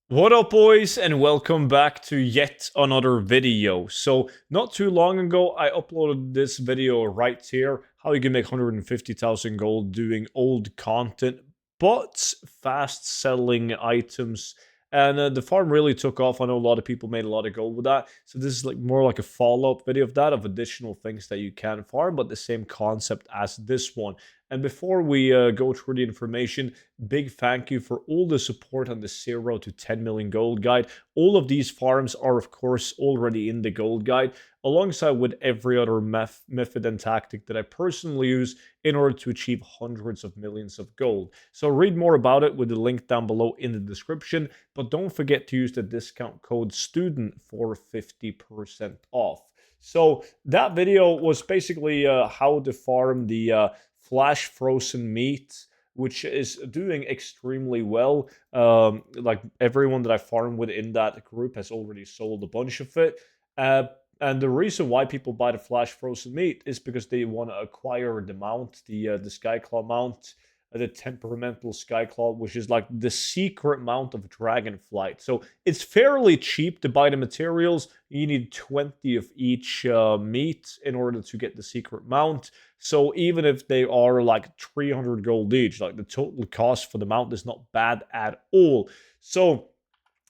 What up, boys, and welcome back to yet another video. So, not too long ago, I uploaded this video right here, how you can make 150,000 gold doing old content, but fast selling items. And the farm really took off. I know a lot of people made a lot of gold with that. So this is like more like a follow-up video of that, of additional things that you can farm, but the same concept as this one. And before we go through the information, big thank you for all the support on the 0 to 10 million gold guide. All of these farms are, of course, already in the gold guide, alongside with every other method and tactic that I personally use in order to achieve hundreds of millions of gold. So read more about it with the link down below in the description, but don't forget to use the discount code STUDENT for 50% off. So that video was basically how to farm the flash frozen meat, which is doing extremely well. Like everyone that I farm with in that group has already sold a bunch of it. And the reason why people buy the flash frozen meat is because they want to acquire the mount, the Skyclaw mount, the temperamental Skyclaw, which is like the secret mount of Dragonflight. So it's fairly cheap to buy the materials. You need 20 of each meat in order to get the secret mount. So even if they are like 300 gold each, like the total cost for the mount is not bad at all. So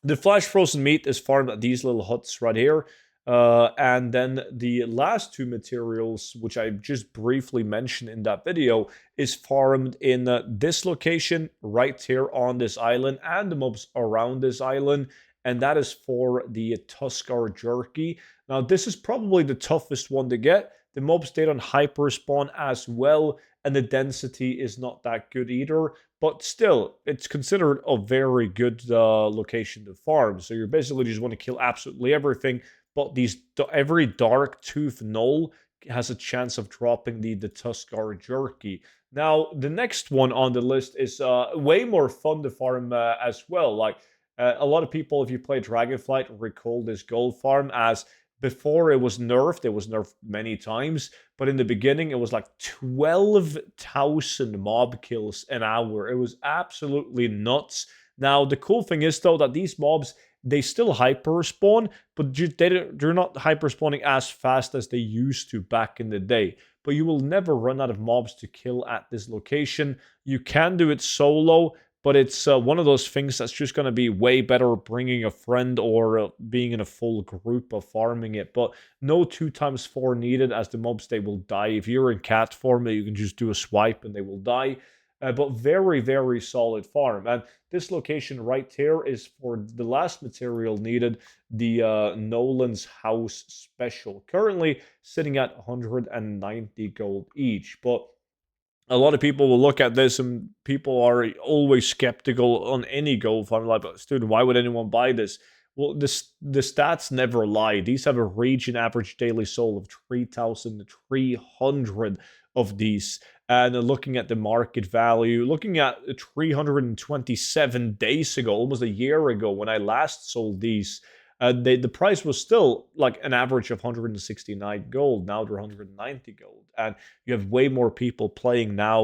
the flash frozen meat is farmed at these little huts right here. And then the last two materials, which I just briefly mentioned in that video, is farmed in this location right here on this island and the mobs around this island. And that is for the Tuskar Jerky. Now, this is probably the toughest one to get. The mobs, they don't hyper spawn as well, and the density is not that good either. But still, it's considered a very good location to farm. So you basically just want to kill absolutely everything, but every dark tooth knoll has a chance of dropping the Tuskar Jerky. Now, the next one on the list is way more fun to farm as well. Like a lot of people, if you play Dragonflight, recall this Goldfarm as before it was nerfed many times, but in the beginning it was like 12,000 mob kills an hour. It was absolutely nuts. Now, the cool thing is, though, that these mobs, they still hyper spawn, but they're not hyper spawning as fast as they used to back in the day. But you will never run out of mobs to kill at this location. You can do it solo, but it's one of those things that's just going to be way better bringing a friend or being in a full group of farming it. But no 2x4 needed, as the mobs, they will die. If you're in cat form, you can just do a swipe and they will die. But very, very solid farm. And this location right here is for the last material needed, the Nolans house special. Currently sitting at 190 gold each. But a lot of people will look at this and people are always skeptical on any gold farm. Like, student, why would anyone buy this? Well, the stats never lie. These have a region average daily soul of 3,300 of these. And looking at the market value, looking at 327 days ago, almost a year ago, when I last sold these, the price was still like an average of 169 gold. Now they're 190 gold. And you have way more people playing now,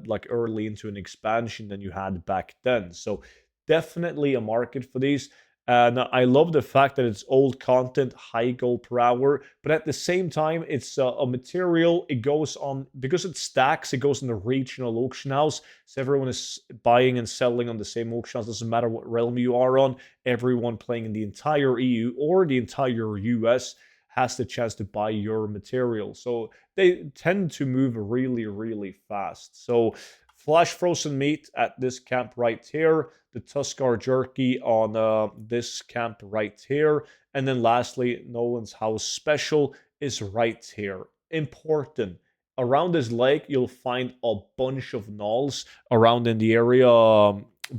like early into an expansion than you had back then. So definitely a market for these. And I love the fact that it's old content, high gold per hour, but at the same time, it's a material. It goes on, because it stacks, it goes in the regional auction house. So everyone is buying and selling on the same auction house. Doesn't matter what realm you are on. Everyone playing in the entire EU or the entire US has the chance to buy your material. So they tend to move really, really fast. So flash frozen meat at this camp right here, the Tuskar jerky on this camp right here, and then lastly, Nolan's house special is right here. Important. Around this lake, you'll find a bunch of gnolls around in the area,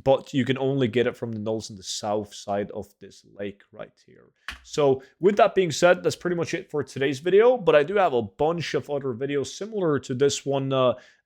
but you can only get it from the gnolls on the south side of this lake right here. So with that being said, that's pretty much it for today's video, but I do have a bunch of other videos similar to this one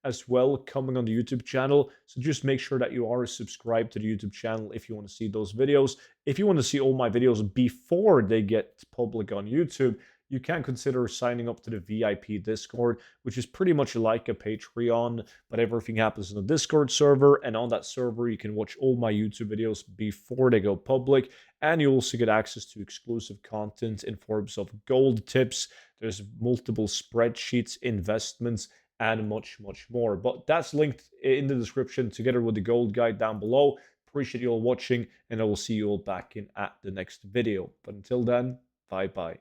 as well coming on the YouTube channel. So just make sure that you are subscribed to the YouTube channel if you want to see those videos. If you want to see all my videos before they get public on YouTube, you can consider signing up to the VIP Discord, which is pretty much like a Patreon, but everything happens in the Discord server. And on that server, you can watch all my YouTube videos before they go public. And you also get access to exclusive content in forms of gold tips. There's multiple spreadsheets, investments, and much, much more. But that's linked in the description together with the gold guide down below. Appreciate you all watching, and I will see you all back in at the next video. But until then, bye bye.